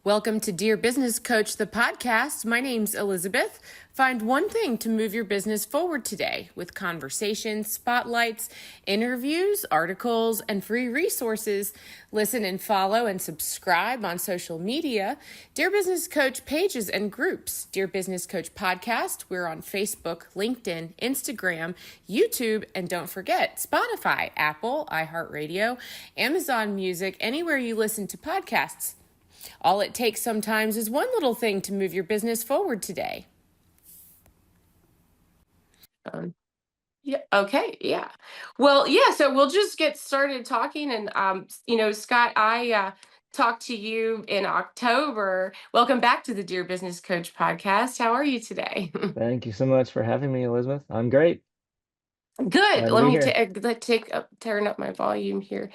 Welcome to Dear Business Coach, the podcast. My name's Elizabeth. Find one thing to move your business forward today with conversations, spotlights, interviews, articles, and free resources. Listen and follow and subscribe on social media. Dear Business Coach pages and groups. Dear Business Coach podcast. We're on Facebook, LinkedIn, Instagram, YouTube, and don't forget Spotify, Apple, iHeartRadio, Amazon Music, anywhere you listen to podcasts. All it takes sometimes is one little thing to move your business forward today. So we'll just get started talking. And, Scott, I talked to you in October. Welcome back to the Dear Business Coach podcast. How are you today? Thank you so much for having me, Elizabeth. I'm great. Good. Glad to Let be me here. turn up my volume here.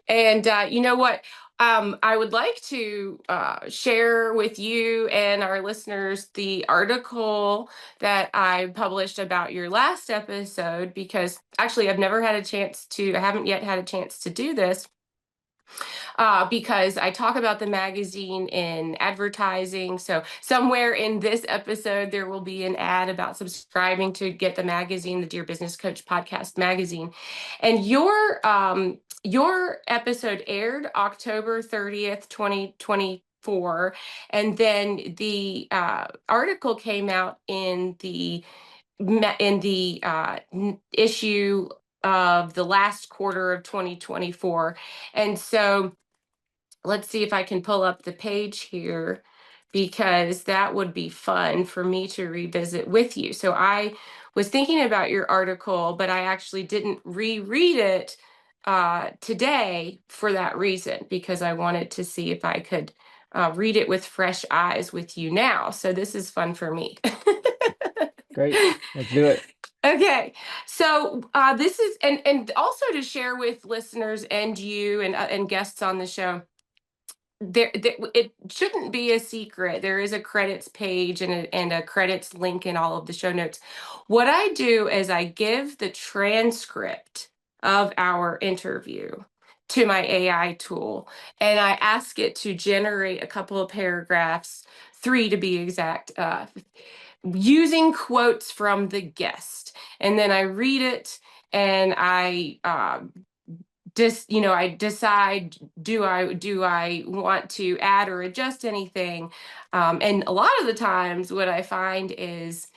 And you know what? I would like to share with you and our listeners the article that I published about your last episode, because actually I haven't yet had a chance to do this. Because I talk about the magazine in advertising. So somewhere in this episode, there will be an ad about subscribing to get the magazine, the Dear Business Coach podcast magazine. And your episode aired October 30th, 2024. And then the article came out in the issue of the last quarter of 2024. And so let's see if I can pull up the page here, because that would be fun for me to revisit with you. So I was thinking about your article, but I actually didn't reread it today for that reason, because I wanted to see if I could read it with fresh eyes with you now. So this is fun for me. Great. Let's do it. Okay, so this is, and also to share with listeners and you and guests on the show, it shouldn't be a secret. There is a credits page and a credits link in all of the show notes. What I do is I give the transcript of our interview to my AI tool, and I ask it to generate a couple of paragraphs, 3 to be exact, using quotes from the guest. And then I read it, and I I decide, do I want to add or adjust anything? And a lot of the times what I find is,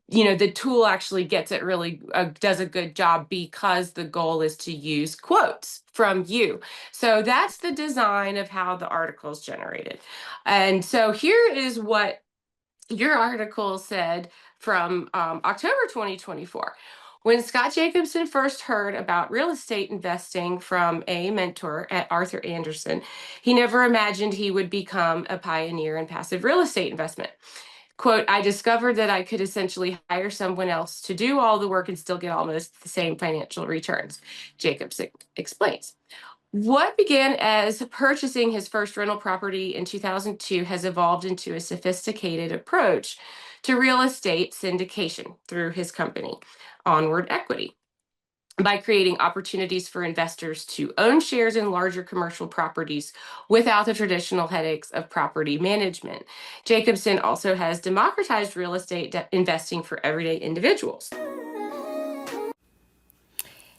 the tool actually gets it really, does a good job, because the goal is to use quotes from you. So that's the design of how the article is generated. And so here is what your article said from October 2024. When Scott Jacobson first heard about real estate investing from a mentor at Arthur Andersen, he never imagined he would become a pioneer in passive real estate investment. Quote, I discovered that I could essentially hire someone else to do all the work and still get almost the same financial returns, Jacobson explains. What began as purchasing his first rental property in 2002 has evolved into a sophisticated approach to real estate syndication through his company, Onward Equity, by creating opportunities for investors to own shares in larger commercial properties without the traditional headaches of property management. Jacobson also has democratized real estate investing for everyday individuals.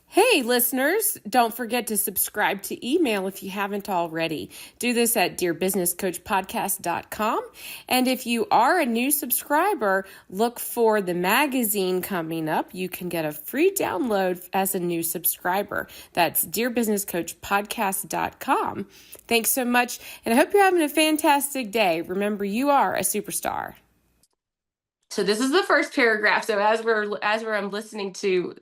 Hey, listeners, don't forget to subscribe to email if you haven't already. Do this at dearbusinesscoachpodcast.com. And if you are a new subscriber, look for the magazine coming up. You can get a free download as a new subscriber. That's dearbusinesscoachpodcast.com. Thanks so much, and I hope you're having a fantastic day. Remember, you are a superstar. So this is the first paragraph. So as I'm listening to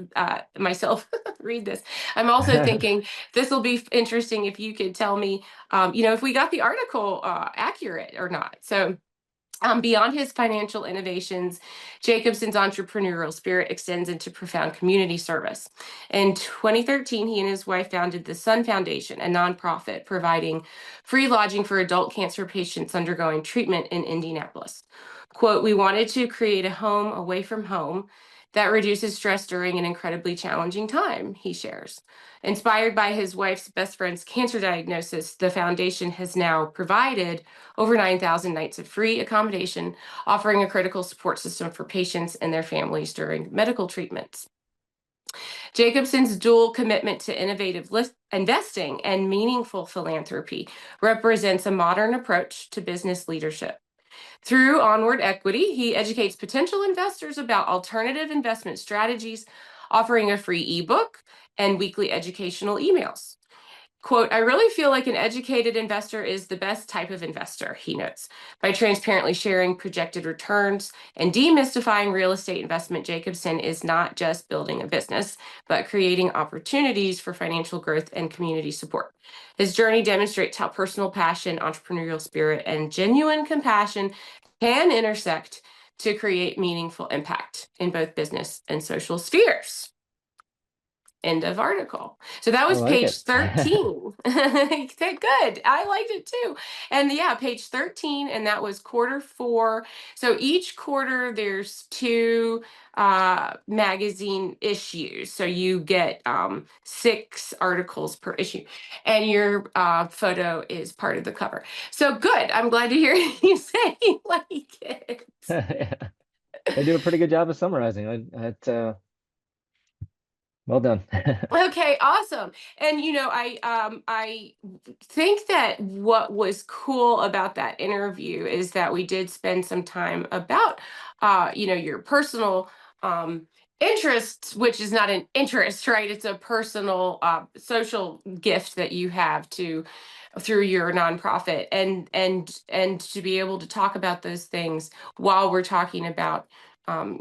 myself read this, I'm also thinking this will be interesting if you could tell me, if we got the article accurate or not. So beyond his financial innovations, Jacobson's entrepreneurial spirit extends into profound community service. In 2013, he and his wife founded the Sun Foundation, a nonprofit providing free lodging for adult cancer patients undergoing treatment in Indianapolis. Quote, we wanted to create a home away from home that reduces stress during an incredibly challenging time, he shares. Inspired by his wife's best friend's cancer diagnosis, the foundation has now provided over 9,000 nights of free accommodation, offering a critical support system for patients and their families during medical treatments. Jacobson's dual commitment to innovative investing and meaningful philanthropy represents a modern approach to business leadership. Through Onward Equity, he educates potential investors about alternative investment strategies, offering a free ebook and weekly educational emails. Quote, I really feel like an educated investor is the best type of investor, he notes. By transparently sharing projected returns and demystifying real estate investment, Jacobson is not just building a business, but creating opportunities for financial growth and community support. His journey demonstrates how personal passion, entrepreneurial spirit, and genuine compassion can intersect to create meaningful impact in both business and social spheres. End of article. So that I was like page it. 13. Good. I liked it too. And yeah, page 13, and that was quarter 4. So each quarter there's 2 magazine issues. So you get 6 articles per issue. And your photo is part of the cover. So good. I'm glad to hear you say you like it. Yeah. They do a pretty good job of summarizing. Well done. Okay, awesome. And I think that what was cool about that interview is that we did spend some time about your personal interests, which is not an interest, right? It's a personal social gift that you have to through your nonprofit, and to be able to talk about those things while we're talking about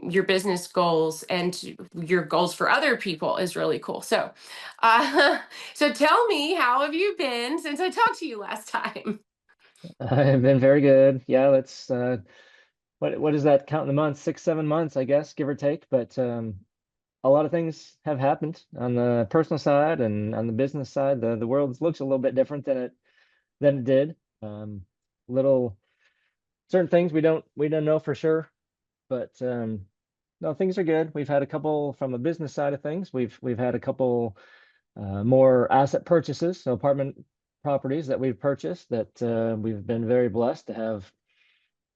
your business goals and your goals for other people is really cool. So, uh, so tell me, how have you been since I talked to you last time? I've been very good. Yeah, let's what is that count in the months? 6, 7 months, I guess, give or take. But a lot of things have happened on the personal side and on the business side. The world looks a little bit different than it did. Little certain things we don't know for sure, but no, things are good. We've had a couple from a business side of things. We've had a couple more asset purchases, so apartment properties that we've purchased that we've been very blessed to have.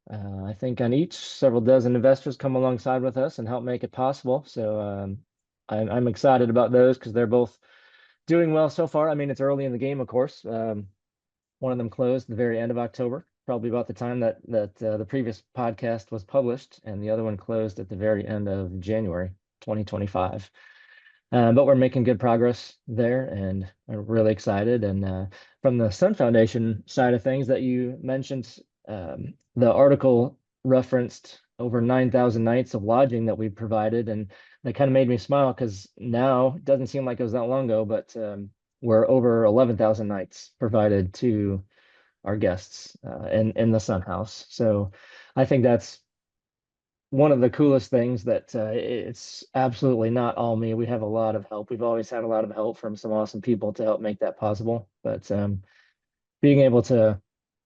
I think on each several dozen investors come alongside with us and help make it possible. So I'm excited about those because they're both doing well so far. I mean, it's early in the game, of course. One of them closed at the very end of October, probably about the time that the previous podcast was published, and the other one closed at the very end of January 2025. But we're making good progress there, and I'm really excited. And from the Sun Foundation side of things that you mentioned, the article referenced over 9,000 nights of lodging that we provided, and that kind of made me smile because now it doesn't seem like it was that long ago, but we're over 11,000 nights provided to our guests in the Sun House. So I think that's one of the coolest things that it's absolutely not all me. We have a lot of help. We've always had a lot of help from some awesome people to help make that possible. But being able to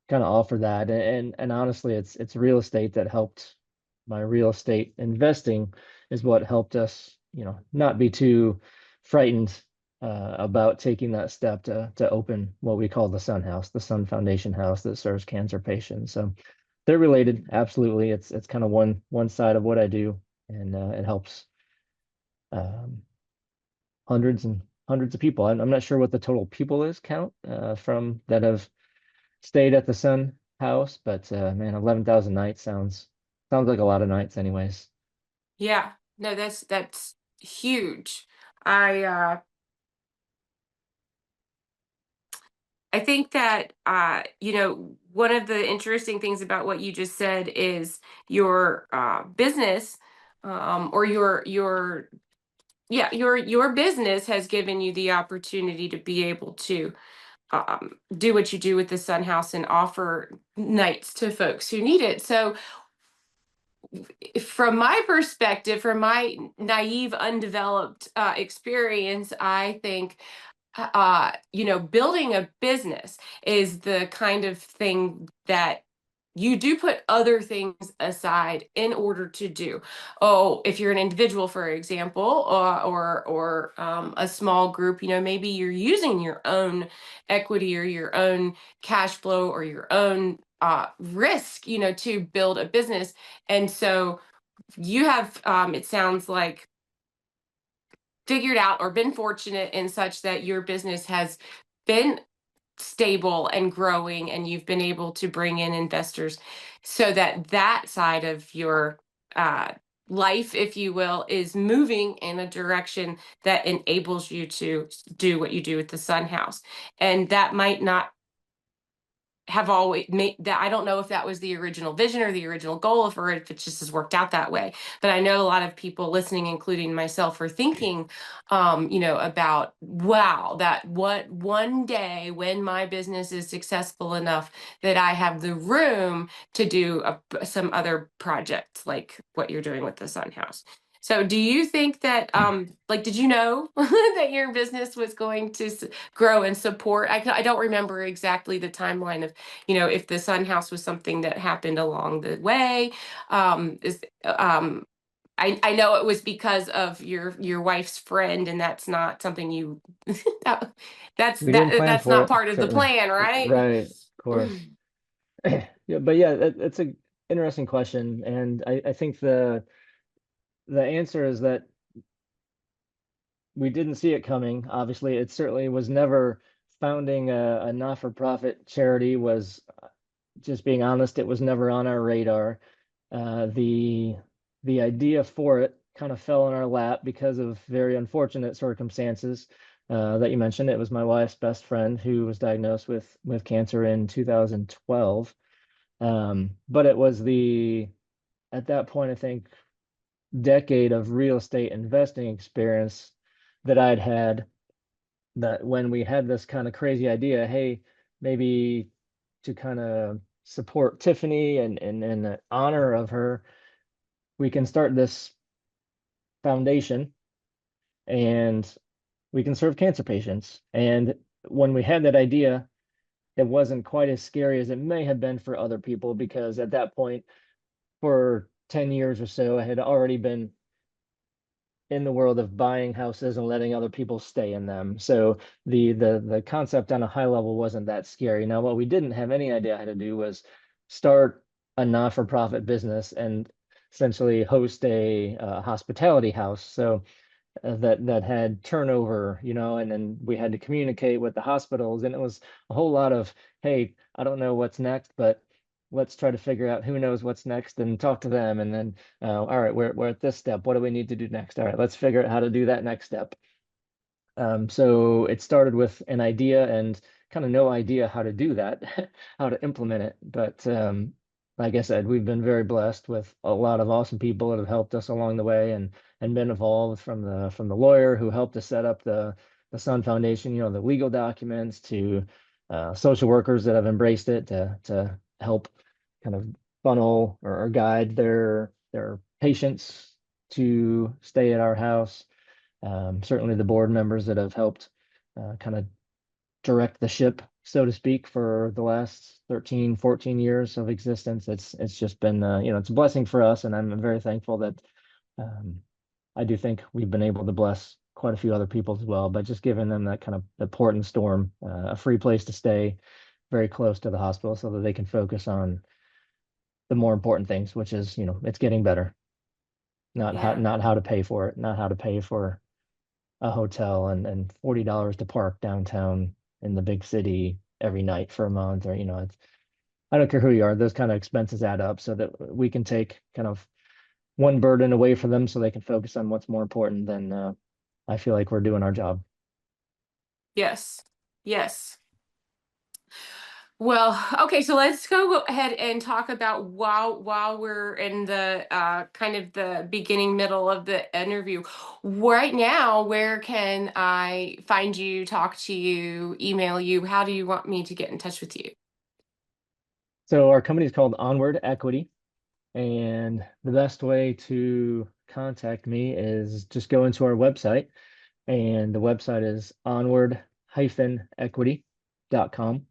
kind of offer that, and honestly, it's real estate that helped. My real estate investing is what helped us, not be too frightened about taking that step to open what we call the Sun House, the Sun Foundation House that serves cancer patients. So they're related, absolutely. It's kind of one side of what I do, and it helps um, hundreds and hundreds of people. I'm not sure what the total people is count from that have stayed at the Sun House, but man, 11,000 nights sounds like a lot of nights, anyways. Yeah, no, that's huge. I uh I think that one of the interesting things about what you just said is your business, or your yeah, your business has given you the opportunity to be able to do what you do with the Sun House and offer nights to folks who need it. So from my perspective, from my naive, undeveloped experience, I think building a business is the kind of thing that you do put other things aside in order to do. Oh, if you're an individual, for example, or a small group, maybe you're using your own equity or your own cash flow or your own risk, to build a business. And so you have, it sounds like, figured out or been fortunate in such that your business has been stable and growing, and you've been able to bring in investors so that that side of your uh, life, if you will, is moving in a direction that enables you to do what you do with the Sun House. And that might not have always made that. I don't know if that was the original vision or the original goal, or if it just has worked out that way. But I know a lot of people listening, including myself, are thinking, about, wow, that what one day when my business is successful enough that I have the room to do some other projects like what you're doing with the Sun House. So do you think that, like, did you know that your business was going to grow and support? I don't remember exactly the timeline of, if the Sun House was something that happened along the way. Is I know it was because of your wife's friend, and that's not something you that, We didn't plan that's for not it, part of the certainly. plan, right? Right, of course. Yeah, but yeah, it's a interesting question, and I think the answer is that we didn't see it coming. Obviously, it certainly was never founding a not-for-profit charity was, just being honest, it was never on our radar. The idea for it kind of fell in our lap because of very unfortunate circumstances that you mentioned. It was my wife's best friend who was diagnosed with cancer in 2012. But it was at that point, I think, decade of real estate investing experience that I'd had, that when we had this kind of crazy idea, hey, maybe to kind of support Tiffany and in honor of her, we can start this foundation and we can serve cancer patients. And when we had that idea, it wasn't quite as scary as it may have been for other people, because at that point, for 10 years or so, I had already been in the world of buying houses and letting other people stay in them. So the concept on a high level wasn't that scary. Now, what we didn't have any idea how to do was start a not-for-profit business and essentially host a hospitality house. So that had turnover, and then we had to communicate with the hospitals, and it was a whole lot of, hey, I don't know what's next, but let's try to figure out who knows what's next and talk to them. And then, all right, we're at this step. What do we need to do next? All right, let's figure out how to do that next step. So it started with an idea and kind of no idea how to do that, how to implement it. But like I said, we've been very blessed with a lot of awesome people that have helped us along the way, and been involved, from the lawyer who helped us set up the Sun Foundation, the legal documents, to social workers that have embraced it to help kind of funnel or guide their patients to stay at our house. Certainly the board members that have helped kind of direct the ship, so to speak, for the last 13, 14 years of existence. It's just been, it's a blessing for us, and I'm very thankful that um, I do think we've been able to bless quite a few other people as well, by just giving them that kind of the port and storm, a free place to stay very close to the hospital so that they can focus on the more important things, which is, it's getting better, Yeah. not how to pay for it, not how to pay for a hotel and $40 to park downtown in the big city every night for a month, or it's, I don't care who you are, those kind of expenses add up, so that we can take kind of one burden away from them so they can focus on what's more important. Then I feel like we're doing our job. Yes. Yes. Well, okay, so let's go ahead and talk about, while we're in the kind of the beginning middle of the interview. Right now, where can I find you, talk to you, email you? How do you want me to get in touch with you? So our company is called Onward Equity, and the best way to contact me is just go into our website, and the website is onward-equity.com.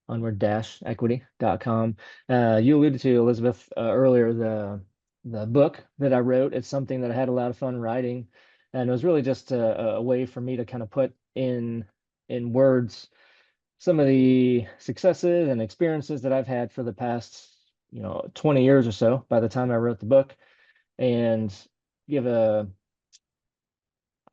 Equity.com. You alluded to, Elizabeth, earlier, the book that I wrote. It's something that I had a lot of fun writing, and it was really just a way for me to kind of put in words some of the successes and experiences that I've had for the past, 20 years or so by the time I wrote the book, and give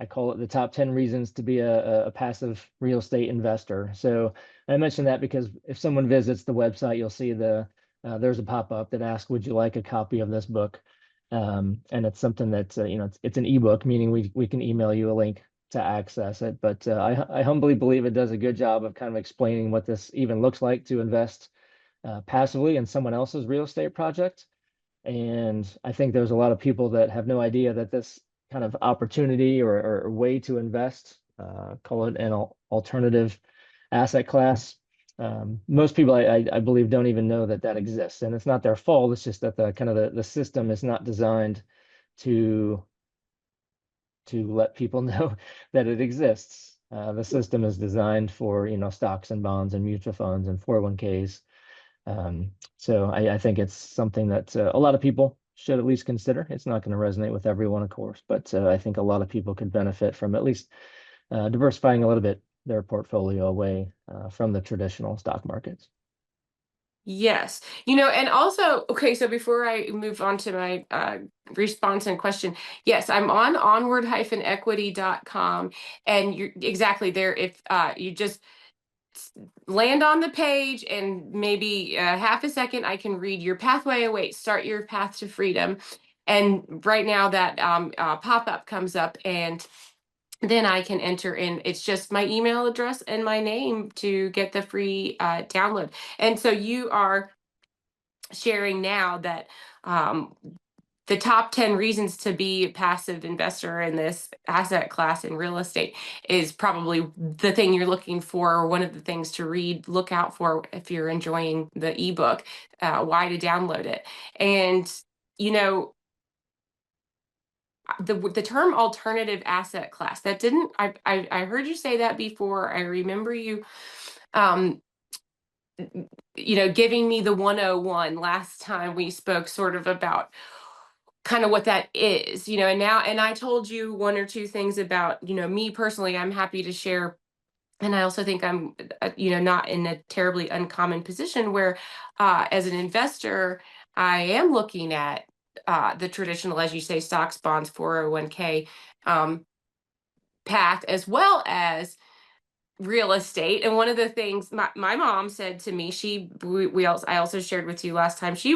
I call it the top 10 reasons to be a passive real estate investor. So I mentioned that because if someone visits the website, you'll see there's a pop-up that asks, would you like a copy of this book? And it's something that, it's an ebook, meaning we can email you a link to access it. But I humbly believe it does a good job of kind of explaining what this even looks like to invest passively in someone else's real estate project. And I think there's a lot of people that have no idea that this kind of opportunity or way to invest, call it an alternative asset class. Most people, I believe, don't even know that that exists, and it's not their fault. It's just that the kind of the system is not designed to let people know that it exists. The system is designed for, stocks and bonds and mutual funds and 401ks. So I think it's something that a lot of people should at least consider. It's not going to resonate with everyone, of course, but I think a lot of people could benefit from at least diversifying a little bit their portfolio away from the traditional stock markets. Yes. And also, okay, so before I move on to my response and question, yes, I'm on onward-equity.com, and you're exactly there. If you just land on the page and maybe half a second, I can read your pathway await, start your path to freedom. And right now that pop-up comes up, and then I can enter in. It's just my email address and my name to get the free download. And so you are sharing now that um, the top 10 reasons to be a passive investor in this asset class in real estate is probably the thing you're looking for, or one of the things to look out for if you're enjoying the ebook, why to download it. And, you know, the term alternative asset class, that didn't, I heard you say that before. I remember you, um, giving me the 101 last time we spoke, sort of about kind of what that is, and I told you one or two things about, me personally. I'm happy to share. And I also think I'm, not in a terribly uncommon position where, as an investor, I am looking at the traditional, as you say, stocks, bonds, 401k um, path, as well as real estate. And one of the things my mom said to me, we also, I also shared with you last time, she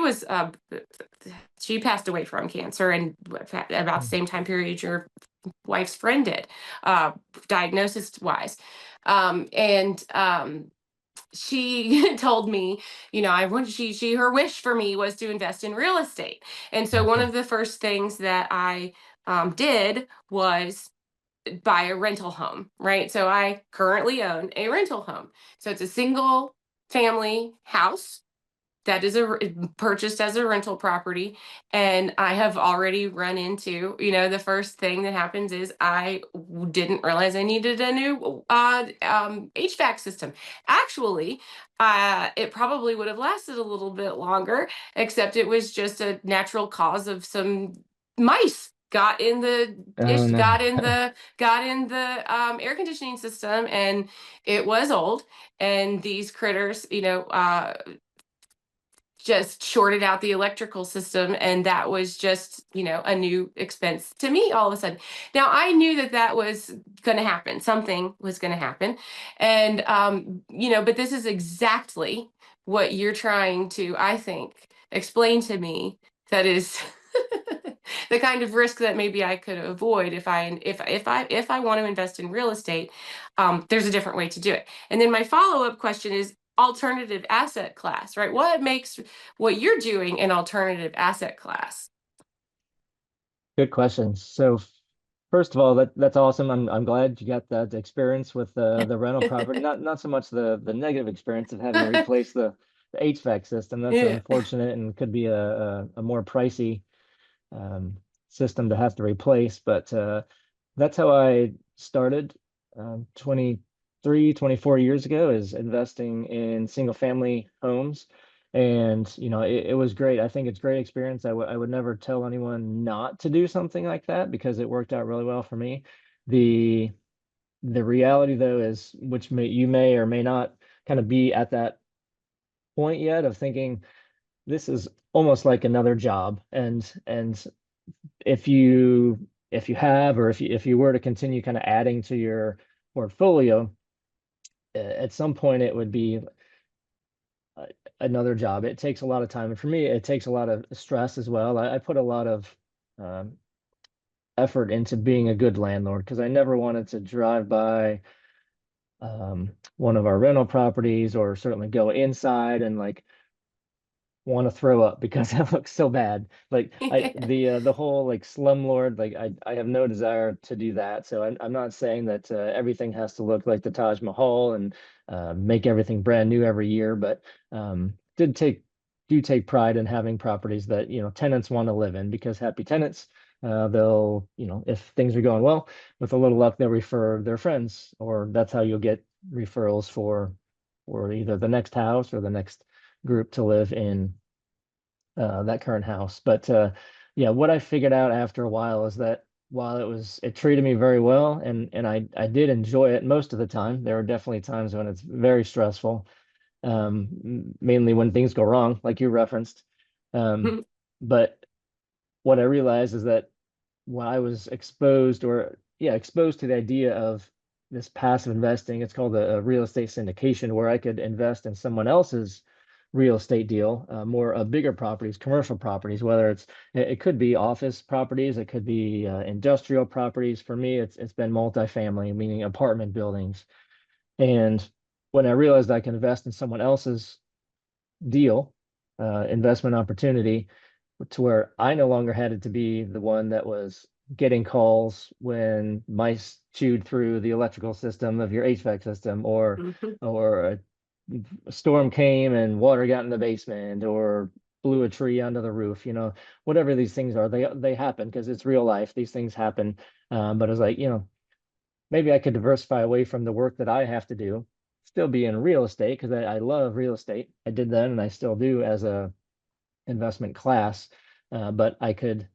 passed away from cancer, and about the Mm. same time period your wife's friend did, diagnosis wise. And she told me, I want she her wish for me was to invest in real estate. And so one Okay. of the first things that I did was buy a rental home, right? So I currently own a rental home. So it's a single family house that is purchased as a rental property. And I have already run into, the first thing that happens is I didn't realize I needed a new HVAC system. Actually, it probably would have lasted a little bit longer, except it was just a natural cause of some mice got in the Oh ish no. got in the air conditioning system, and it was old, and these critters, just shorted out the electrical system, and that was just, a new expense to me all of a sudden. Now I knew that that was going to happen, something was going to happen. And but this is exactly what you're trying to, I think, explain to me. That is the kind of risk that maybe I could avoid if I want to invest in real estate. There's a different way to do it. And then my follow-up question is alternative asset class, right? What makes what you're doing an alternative asset class? Good question. So first of all, that's awesome. I'm glad you got that experience with the rental property. Not so much the negative experience of having to replace the HVAC system. That's Yeah. unfortunate and could be a more pricey um, system to have to replace. But that's how I started 23 24 years ago is investing in single family homes. And, it was great. I think it's a great experience. I would never tell anyone not to do something like that because it worked out really well for me. The the reality though is, which you may or may not kind of be at that point yet of thinking this is almost like another job. And if you have, or if you were to continue kind of adding to your portfolio, at some point it would be uh, another job. It takes a lot of time, and for me it takes a lot of stress as well. I put a lot of um, effort into being a good landlord because I never wanted to drive by one of our rental properties, or certainly go inside and like want to throw up because it looks so bad. Like the whole like slumlord, like I have no desire to do that. So I'm not saying that everything has to look like the Taj Mahal and make everything brand new every year, but did take do take pride in having properties that tenants want to live in, because happy tenants, they'll, if things are going well, with a little luck, they'll refer their friends, or that's how you'll get referrals for either the next house or the next group to live in that current house. But yeah, what I figured out after a while is that while it treated me very well, and I did enjoy it most of the time, there are definitely times when it's very stressful, mainly when things go wrong, like you referenced. Um, but what I realized is that when I was exposed, or yeah, exposed to the idea of this passive investing, it's called a real estate syndication, where I could invest in someone else's real estate deal, more bigger properties, commercial properties, whether it could be office properties, it could be industrial properties. For me, it's been multifamily, meaning apartment buildings. And when I realized I can invest in someone else's deal, investment opportunity, to where I no longer had it to be the one that was getting calls when mice chewed through the electrical system of your HVAC system, or a storm came and water got in the basement, or blew a tree onto the roof. Whatever these things are, they happen because it's real life. These things happen. But it's like, maybe I could diversify away from the work that I have to do, still be in real estate because I love real estate. I did then, and I still do as a investment class, but I could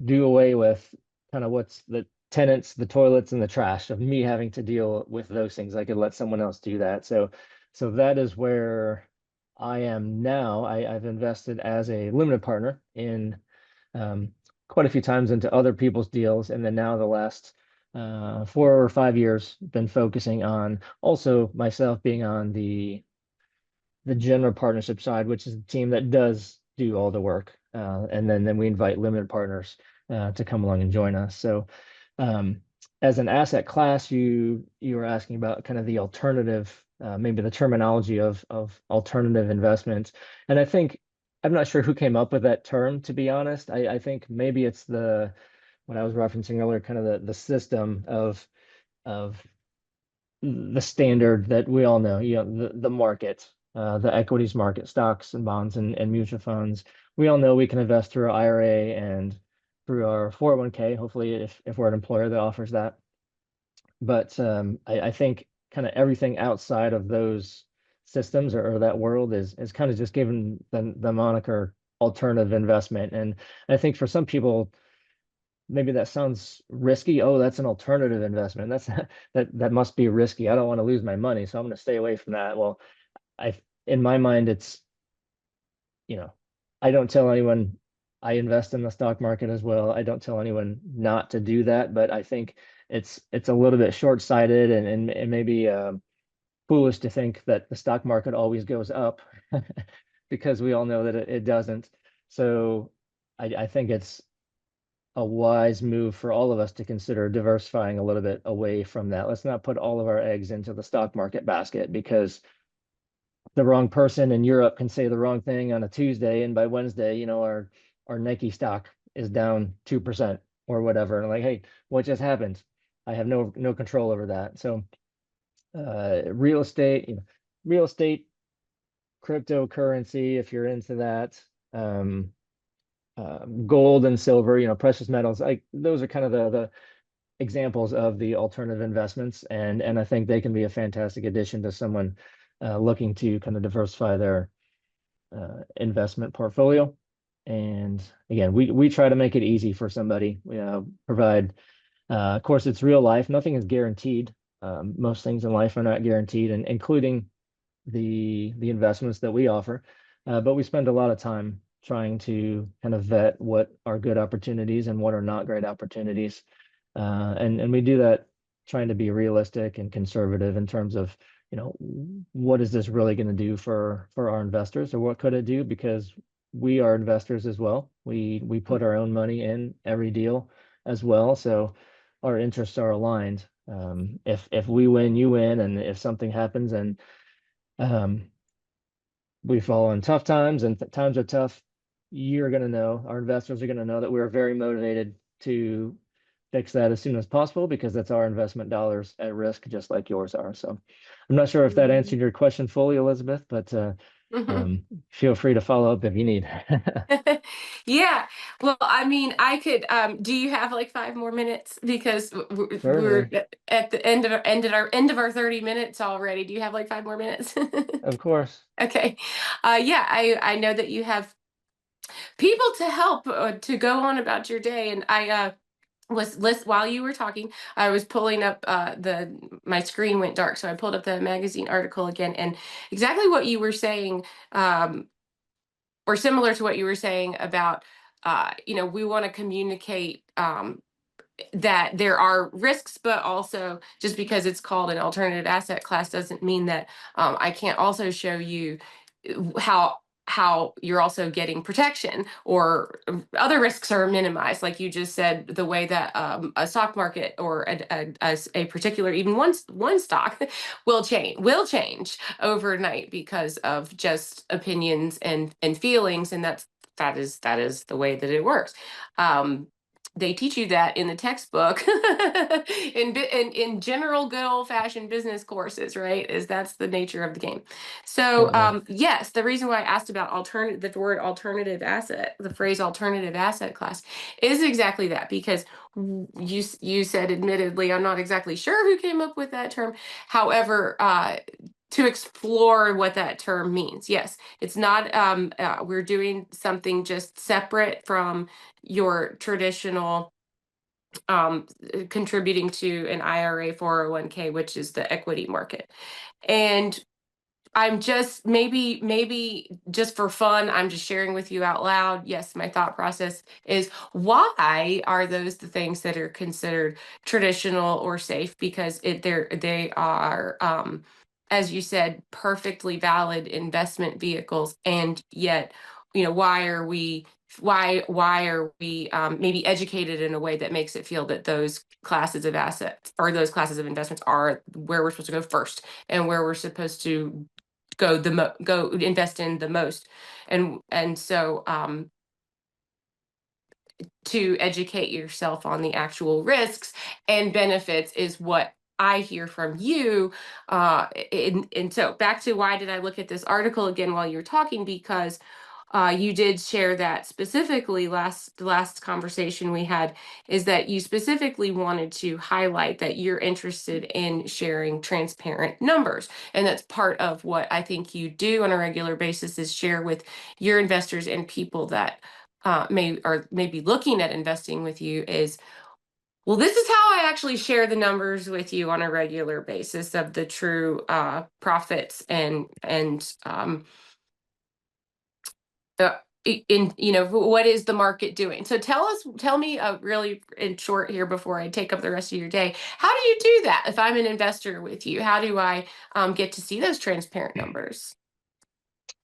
do away with kind of what's the tenants, the toilets, and the trash of me having to deal with those things. I could let someone else do that. So that is where I am now. I've invested as a limited partner in um, quite a few times into other people's deals, and then now the last 4 or 5 years been focusing on also myself being on the general partnership side, which is the team that does do all the work. And then we invite limited partners to come along and join us. So um, as an asset class, you were asking about kind of the alternative, maybe the terminology of alternative investments. And I think I'm not sure who came up with that term, to be honest. I think maybe it's what I was referencing earlier, kind of the system of the standard that we all know, the market, the equities market, stocks and bonds and mutual funds. We all know we can invest through our IRA and through our 401k, hopefully if we're an employer that offers that. But I think kind of everything outside of those systems, or that world, is kind of just given the moniker alternative investment. And I think for some people, maybe that sounds risky. Oh, that's an alternative investment. That must be risky. I don't want to lose my money, so I'm going to stay away from that. Well, I in my mind, it's, you know, I don't tell anyone I invest in the stock market as well. I don't tell anyone not to do that, but I think it's a little bit short-sighted, and maybe foolish to think that the stock market always goes up because we all know that it doesn't. So I think it's a wise move for all of us to consider diversifying a little bit away from that. Let's not put all of our eggs into the stock market basket, because the wrong person in Europe can say the wrong thing on a Tuesday, and by Wednesday, our Nike stock is down 2% or whatever. And like, hey, what just happened? I have no control over that. So real estate, real estate, cryptocurrency, if you're into that, gold and silver, precious metals, like those are kind of the examples of the alternative investments, and I think they can be a fantastic addition to someone looking to kind of diversify their investment portfolio. And again, we try to make it easy for somebody. We provide, of course, it's real life. Nothing is guaranteed. Most things in life are not guaranteed, and including the investments that we offer. But we spend a lot of time trying to kind of vet what are good opportunities and what are not great opportunities. And we do that trying to be realistic and conservative in terms of, what is this really going to do for our investors, or what could it do? Because we are investors as well. We put our own money in every deal as well. So our interests are aligned. If we win, you win, and if something happens and um, we fall in tough times and times are tough, you're going to know, our investors are going to know that we're very motivated to fix that as soon as possible because that's our investment dollars at risk, just like yours are. So I'm not sure if that answered your question fully, Elizabeth, but Mhm. feel free to follow up if you need. Yeah. Well, I mean, I could, do you have like 5 more minutes? Because we're Certainly, at the end of our 30 minutes already. Do you have like 5 more minutes? of course. Okay. Yeah, I know that you have people to help to go on about your day. And I was list while you were talking, I was pulling up the my screen went dark, so I pulled up the magazine article again, and exactly what you were saying, or similar to what you were saying about we want to communicate that there are risks, but also just because it's called an alternative asset class doesn't mean that I can't also show you how you're also getting protection or other risks are minimized, like you just said, the way that a stock market or a particular even one stock will change overnight because of just opinions and feelings, and that is the way that it works. um, they teach you that in the textbook in general good old fashioned business courses, right? Is that's the nature of the game. So Certainly. yes, the reason why I asked about the word alternative asset, the phrase alternative asset class, is exactly that, because you said, admittedly, I'm not exactly sure who came up with that term. However, to explore what that term means. Yes, it's not, we're doing something just separate from your traditional contributing to an IRA 401k, which is the equity market. And I'm just maybe just for fun, I'm just sharing with you out loud. Yes, my thought process is, why are those the things that are considered traditional or safe? Because they are, as you said, perfectly valid investment vehicles, and yet, why are we maybe educated in a way that makes it feel that those classes of assets or those classes of investments are where we're supposed to go first, and where we're supposed to go invest in the most. And so to educate yourself on the actual risks and benefits is what I hear from you. And so back to, why did I look at this article again while you were talking? Because you did share that specifically, last conversation we had, is that you specifically wanted to highlight that you're interested in sharing transparent numbers. And that's part of what I think you do on a regular basis, is share with your investors and people that may be looking at investing with you, is, well, this is how I actually share the numbers with you on a regular basis of the true profits and uh, in what is the market doing. So tell me really in short here, before I take up the rest of your day, how do you do that? If I'm an investor with you, how do I get to see those transparent numbers?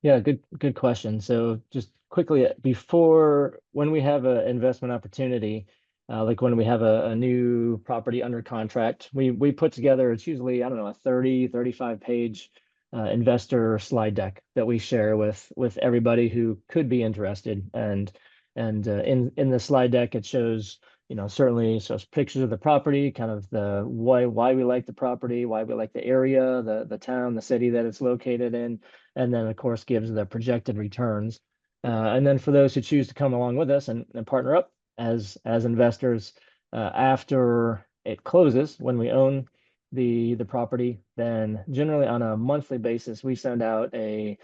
Yeah, good question. So just quickly, before when we have an investment opportunity, like when we have a new property under contract, we put together, it's usually, I don't know, a 35 page investor slide deck that we share with everybody who could be interested. And in the slide deck, it shows, certainly shows pictures of the property, kind of the why we like the property, why we like the area, the town, the city that it's located in, and then of course gives the projected returns. And then for those who choose to come along with us and partner up as investors, after it closes, when we own the property, then generally on a monthly basis, we send out a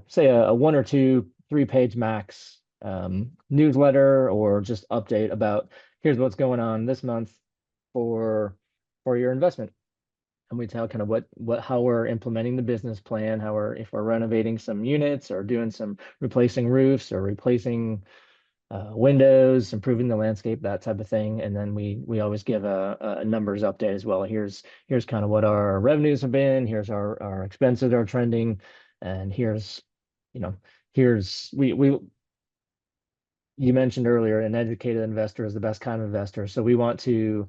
say a one or two, 3 page max newsletter or just update about here's what's going on this month for your investment. And we tell kind of what how we're implementing the business plan, how we're if we're renovating some units or doing some replacing roofs or replacing windows, improving the landscape, that type of thing. And then we always give a numbers update as well. Here's kind of what our revenues have been. Here's our expenses are trending, and here's you know here's we you mentioned earlier an educated investor is the best kind of investor. So we want to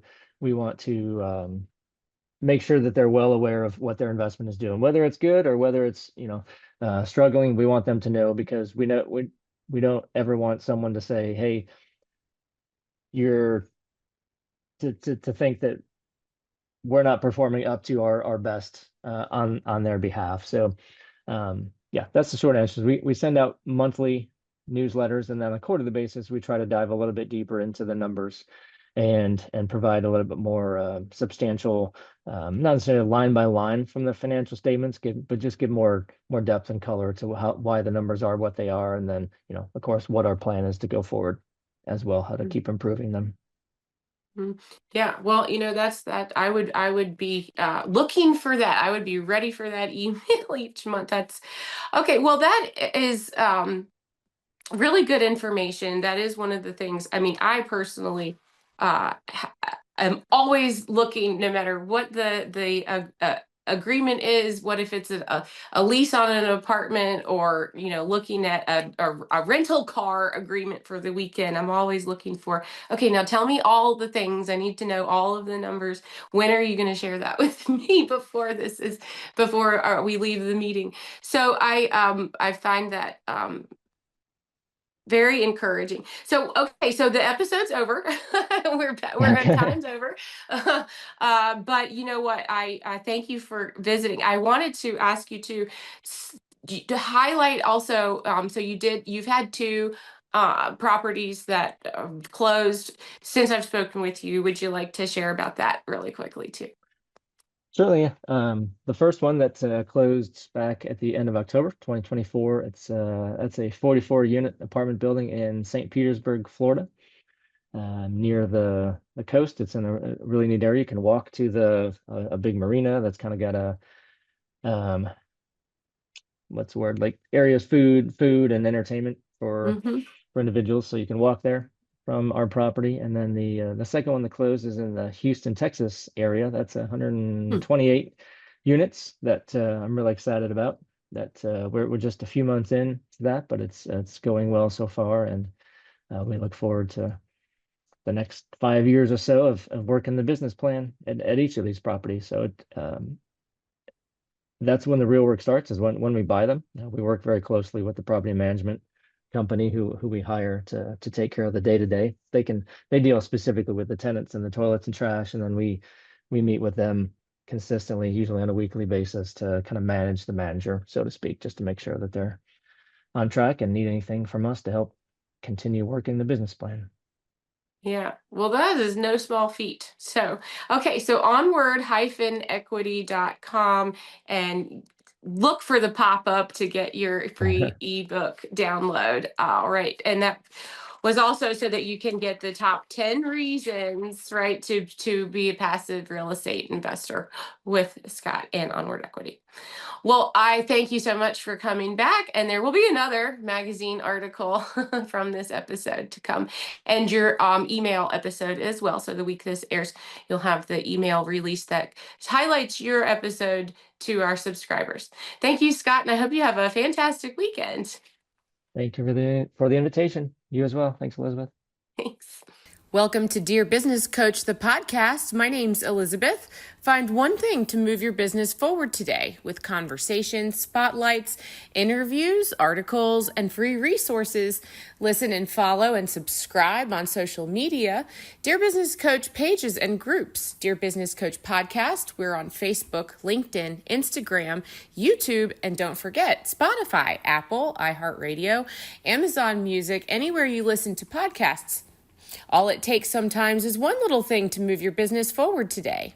make sure that they're well aware of what their investment is doing, whether it's good or whether it's struggling. We want them to know, because we don't ever want someone to say, hey, you're to think that we're not performing up to our best on their behalf. So yeah, that's the short answer. We send out monthly newsletters, and then on a quarterly basis, we try to dive a little bit deeper into the numbers and provide a little bit more substantial, not necessarily line by line from the financial statements, but just give more depth and color to why the numbers are what they are, and then of course what our plan is to go forward as well, how to keep improving them. Mhm. Yeah, well, that's that. I would be looking for that. I would be ready for that email each month. That's okay. Well, that is really good information. That is one of the things. I mean, I personally am always looking, no matter what the agreement is. What if it's a lease on an apartment, or looking at a rental car agreement for the weekend? I'm always looking for, okay, now tell me all the things. I need to know all of the numbers. When are you going to share that with me before we leave the meeting? So I find that very encouraging. So, okay, so the episode's over. We're Okay. time's over. But you know what? I thank you for visiting. I wanted to ask you to highlight also. So you've had two properties that closed since I've spoken with you. Would you like to share about that really quickly too? Certainly. The first one that closed back at the end of October 2024, that's a 44 unit apartment building in St. Petersburg, Florida, near the coast. It's in a really neat area. You can walk to a big marina that's kind of got a um, what's the word, like areas, food and entertainment Mm-hmm. for individuals. So you can walk there from our property. And then the second one that closed is in the Houston, Texas area. That's 128 units that I'm really excited about. That we're just a few months in to that, but it's going well so far, and we look forward to the next 5 years or so of working the business plan at each of these properties. So that's when the real work starts, is when we buy them. We work very closely with the property management company who we hire to take care of the day to day. They deal specifically with the tenants and the toilets and trash, and then we meet with them consistently, usually on a weekly basis, to kind of manage the manager, so to speak, just to make sure that they're on track and need anything from us to help continue working the business plan. Yeah, well, that is no small feat. So, okay, so onward-equity.com and look for the pop-up to get your free ebook download. All right. And that was also so that you can get the top 10 reasons, right, to be a passive real estate investor with Scott and Onward Equity. Well, I thank you so much for coming back, and there will be another magazine article from this episode to come, and your email episode as well. So the week this airs, you'll have the email release that highlights your episode to our subscribers. Thank you, Scott, and I hope you have a fantastic weekend. Thank you for the invitation. You as well. Thanks, Elizabeth. Thanks. Welcome to Dear Business Coach, the podcast. My name's Elizabeth. Find one thing to move your business forward today with conversations, spotlights, interviews, articles, and free resources. Listen and follow and subscribe on social media. Dear Business Coach pages and groups. Dear Business Coach podcast. We're on Facebook, LinkedIn, Instagram, YouTube, and don't forget Spotify, Apple, iHeartRadio, Amazon Music, anywhere you listen to podcasts. All it takes sometimes is one little thing to move your business forward today.